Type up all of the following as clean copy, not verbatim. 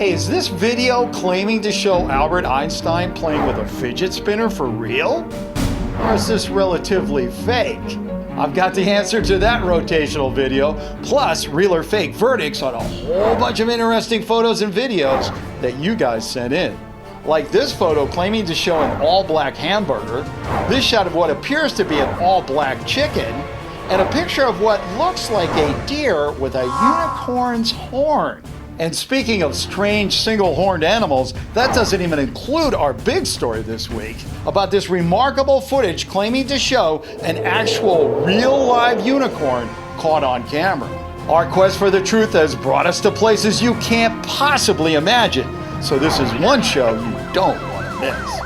Hey, is this video claiming to show Albert Einstein playing with a fidget spinner for real? Or is this relatively fake? I've got the answer to that rotational video, plus real or fake verdicts on a whole bunch of interesting photos and videos that you guys sent in. Like this photo claiming to show an all-black hamburger, this shot of what appears to be an all-black chicken, and a picture of what looks like a deer with a unicorn's horn. And speaking of strange single-horned animals, that doesn't even include our big story this week about this remarkable footage claiming to show an actual real live unicorn caught on camera. Our quest for the truth has brought us to places you can't possibly imagine, so this is one show you don't want to miss.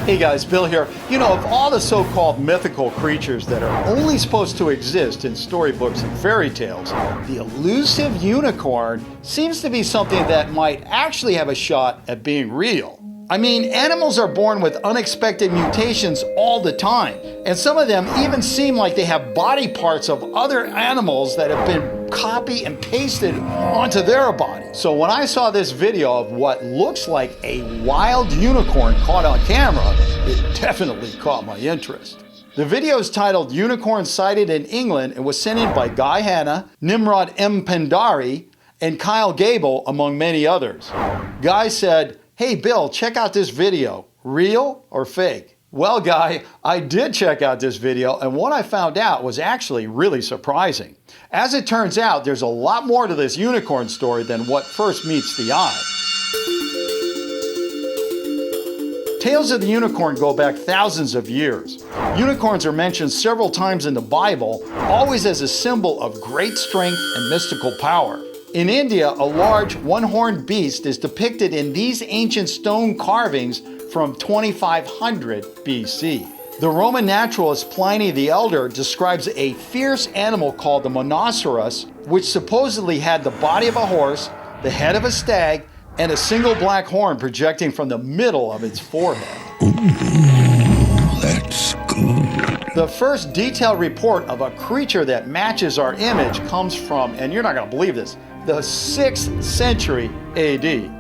Hey guys, Bill here. You know, of all the so-called mythical creatures that are only supposed to exist in storybooks and fairy tales, the elusive unicorn seems to be something that might actually have a shot at being real. I mean, animals are born with unexpected mutations all the time, and some of them even seem like they have body parts of other animals that have been copy and pasted onto their body. So when I saw this video of what looks like a wild unicorn caught on camera, it definitely caught my interest. The video is titled Unicorn Sighted in England and was sent in by Guy Hanna, Nimrod M. Pendari, and Kyle Gable, among many others. Guy said, "Hey Bill, check out this video. Real or fake?" Well, Guy, I did check out this video, and what I found out was actually really surprising. As it turns out, there's a lot more to this unicorn story than what first meets the eye. Tales of the unicorn go back thousands of years. Unicorns are mentioned several times in the Bible, always as a symbol of great strength and mystical power. In India, a large one-horned beast is depicted in these ancient stone carvings from 2500 BC. The Roman naturalist Pliny the Elder describes a fierce animal called the Monoceros, which supposedly had the body of a horse, the head of a stag, and a single black horn projecting from the middle of its forehead. Ooh, that's good. The first detailed report of a creature that matches our image comes from, and you're not going to believe this, the 6th century AD.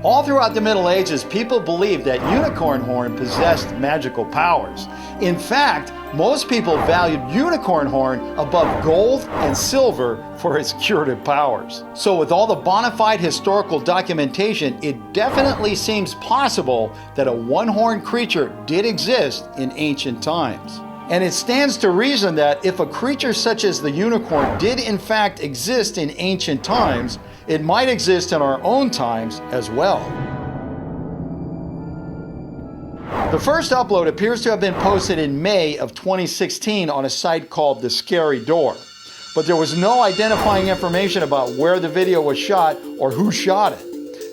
All throughout the Middle Ages, people believed that unicorn horn possessed magical powers. In fact, most people valued unicorn horn above gold and silver for its curative powers. So with all the bona fide historical documentation, it definitely seems possible that a one-horned creature did exist in ancient times. And it stands to reason that if a creature such as the unicorn did in fact exist in ancient times, it might exist in our own times as well. The first upload appears to have been posted in May of 2016 on a site called The Scary Door, but there was no identifying information about where the video was shot or who shot it.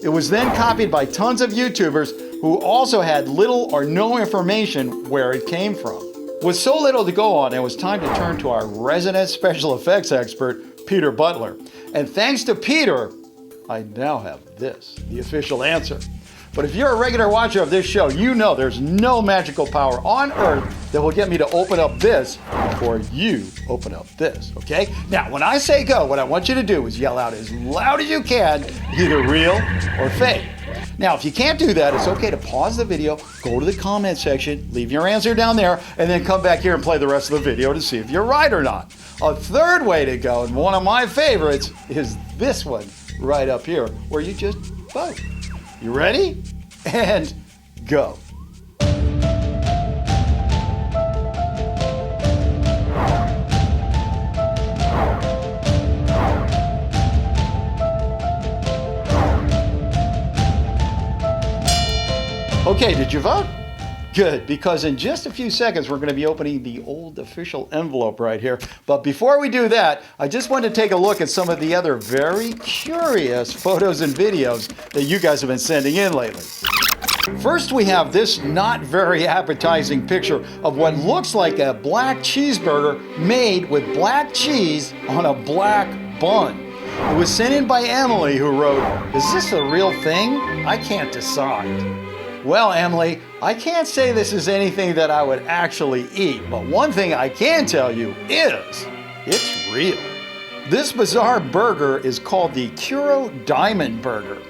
It was then copied by tons of YouTubers who also had little or no information where it came from. With so little to go on, it was time to turn to our resident special effects expert, Peter Butler. And thanks to Peter, I now have this, the official answer. But if you're a regular watcher of this show, you know there's no magical power on earth that will get me to open up this before you open up this, okay? Now, when I say go, what I want you to do is yell out as loud as you can, either real or fake. Now, if you can't do that, it's okay to pause the video, go to the comment section, leave your answer down there, and then come back here and play the rest of the video to see if you're right or not. A third way to go, and one of my favorites, is this one right up here, where you just vote. You ready? And go. Okay, did you vote? Good, because in just a few seconds, we're going to be opening the old official envelope right here. But before we do that, I just want to take a look at some of the other very curious photos and videos that you guys have been sending in lately. First, we have this not very appetizing picture of what looks like a black cheeseburger made with black cheese on a black bun. It was sent in by Emily, who wrote, "Is this a real thing? I can't decide." Well, Emily, I can't say this is anything that I would actually eat, but one thing I can tell you is it's real. This bizarre burger is called the Kuro Diamond Burger.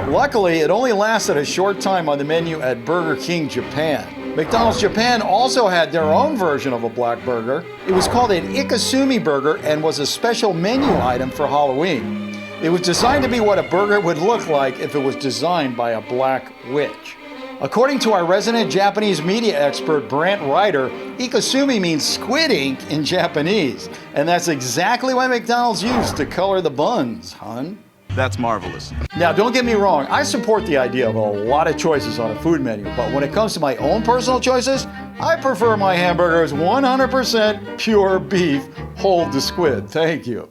Luckily, it only lasted a short time on the menu at Burger King Japan. McDonald's Japan also had their own version of a black burger. It was called an Ikesumi burger and was a special menu item for Halloween. It was designed to be what a burger would look like if it was designed by a black witch. According to our resident Japanese media expert Brant Ryder, Ikesumi means squid ink in Japanese. And that's exactly what McDonald's used to color the buns, hon. That's marvelous. Now, don't get me wrong, I support the idea of a lot of choices on a food menu, but when it comes to my own personal choices, I prefer my hamburgers 100% pure beef, hold the squid. Thank you.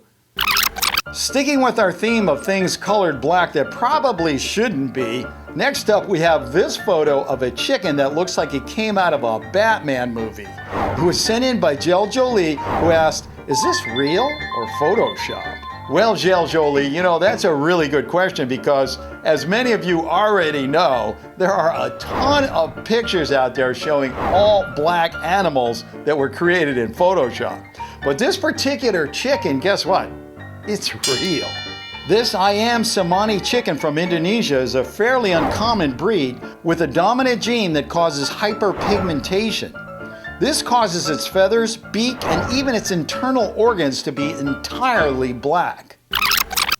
Sticking with our theme of things colored black that probably shouldn't be, next up we have this photo of a chicken that looks like it came out of a Batman movie. It was sent in by Jel Jolie, who asked, "Is this real or Photoshop?" Well, Jel Jolie, you know, that's a really good question because, as many of you already know, there are a ton of pictures out there showing all black animals that were created in Photoshop. But this particular chicken, guess what? It's real. This Ayam Cemani chicken from Indonesia is a fairly uncommon breed with a dominant gene that causes hyperpigmentation. This causes its feathers, beak, and even its internal organs to be entirely black.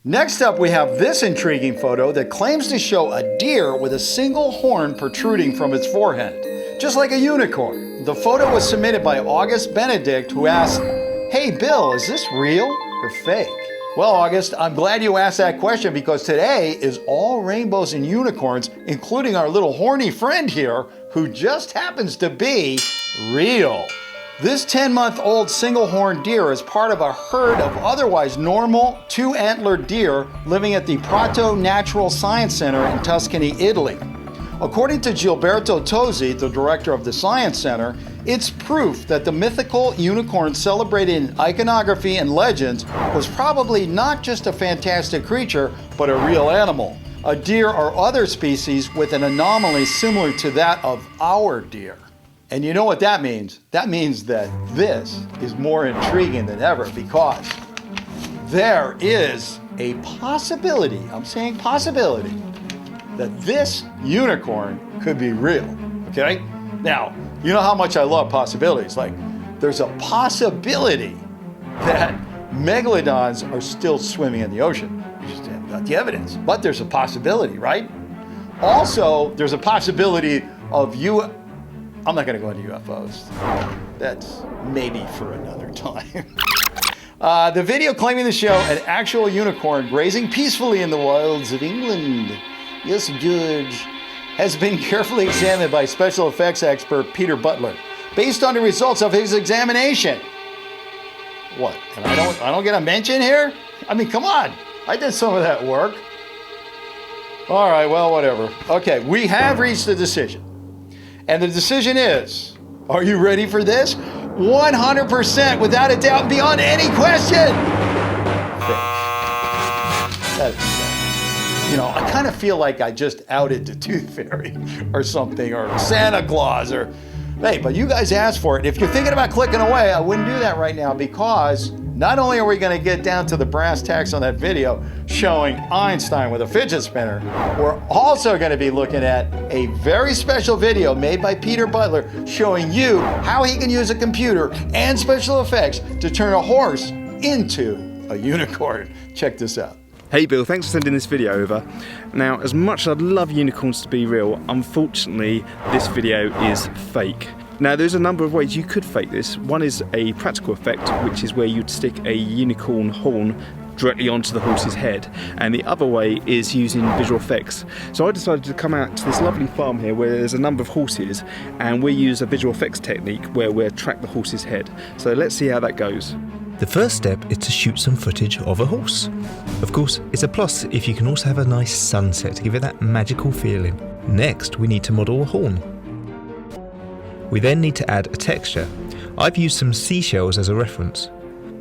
Next up, we have this intriguing photo that claims to show a deer with a single horn protruding from its forehead, just like a unicorn. The photo was submitted by August Benedict, who asked, "Hey Bill, is this real or fake?" Well, August, I'm glad you asked that question because today is all rainbows and unicorns, including our little horny friend here, who just happens to be real. This 10-month-old single-horned deer is part of a herd of otherwise normal two-antlered deer living at the Prato Natural Science Center in Tuscany, Italy. According to Gilberto Tozzi, the director of the Science Center, it's proof that the mythical unicorn celebrated in iconography and legends was probably not just a fantastic creature, but a real animal, a deer or other species with an anomaly similar to that of our deer. And you know what that means? That means that this is more intriguing than ever because there is a possibility, I'm saying possibility, that this unicorn could be real, okay? Now, you know how much I love possibilities. Like, there's a possibility that megalodons are still swimming in the ocean. We just haven't got the evidence, but there's a possibility, right? Also, there's a possibility of I'm not gonna go into UFOs. That's maybe for another time. The video claiming to show an actual unicorn grazing peacefully in the wilds of England, yes, Judge, has been carefully examined by special effects expert Peter Butler, based on the results of his examination. What? And I don't get a mention here? I mean, come on. I did some of that work. All right, well, whatever. Okay, we have reached a decision. And the decision is, are you ready for this? 100% without a doubt, beyond any question. That is sad. You know, I kind of feel like I just outed the Tooth Fairy or something, or Santa Claus, or, hey, but you guys asked for it. If you're thinking about clicking away, I wouldn't do that right now because not only are we going to get down to the brass tacks on that video showing Einstein with a fidget spinner, we're also going to be looking at a very special video made by Peter Butler showing you how he can use a computer and special effects to turn a horse into a unicorn. Check this out. Hey Bill, thanks for sending this video over. Now, as much as I'd love unicorns to be real, unfortunately this video is fake. Now, there's a number of ways you could fake this. One is a practical effect, which is where you'd stick a unicorn horn directly onto the horse's head, and the other way is using visual effects. So I decided to come out to this lovely farm here where there's a number of horses, and we use a visual effects technique where we track the horse's head. So let's see how that goes. The first step is to shoot some footage of a horse. Of course, it's a plus if you can also have a nice sunset to give it that magical feeling. Next, we need to model a horn. We then need to add a texture. I've used some seashells as a reference.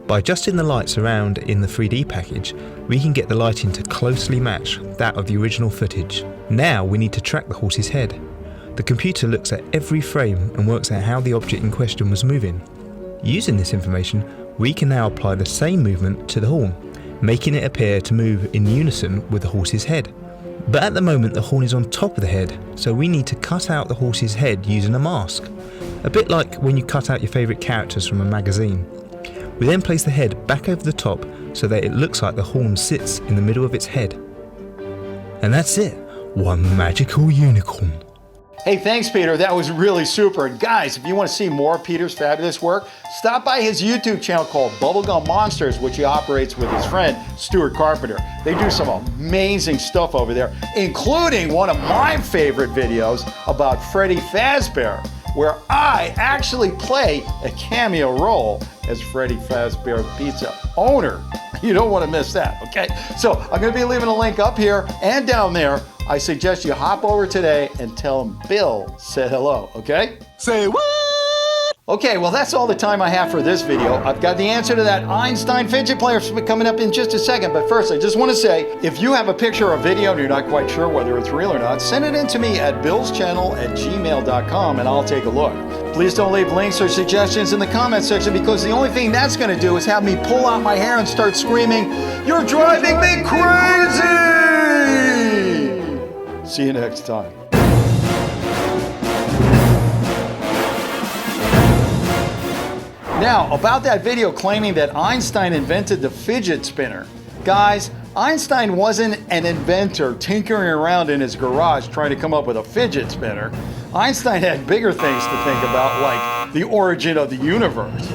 By adjusting the lights around in the 3D package, we can get the lighting to closely match that of the original footage. Now we need to track the horse's head. The computer looks at every frame and works out how the object in question was moving. Using this information, We can now apply the same movement to the horn, making it appear to move in unison with the horse's head. But at the moment the horn is on top of the head, so we need to cut out the horse's head using a mask. A bit like when you cut out your favourite characters from a magazine. We then place the head back over the top so that it looks like the horn sits in the middle of its head. And that's it, one magical unicorn. Hey, thanks, Peter. That was really super. And guys, if you want to see more of Peter's fabulous work, stop by his YouTube channel called Bubblegum Monsters, which he operates with his friend, Stuart Carpenter. They do some amazing stuff over there, including one of my favorite videos about Freddy Fazbear, where I actually play a cameo role as Freddy Fazbear Pizza owner. You don't want to miss that, okay? So I'm going to be leaving a link up here and down there. I suggest you hop over today and tell him Bill said hello, okay? Say what? Okay, well, that's all the time I have for this video. I've got the answer to that Einstein fidget player coming up in just a second. But first, I just want to say, if you have a picture or a video and you're not quite sure whether it's real or not, send it in to me at billschannel@gmail.com and I'll take a look. Please don't leave links or suggestions in the comment section, because the only thing that's going to do is have me pull out my hair and start screaming, "You're driving me crazy!" See you next time. Now, about that video claiming that Einstein invented the fidget spinner. Guys, Einstein wasn't an inventor tinkering around in his garage trying to come up with a fidget spinner. Einstein had bigger things to think about, like the origin of the universe.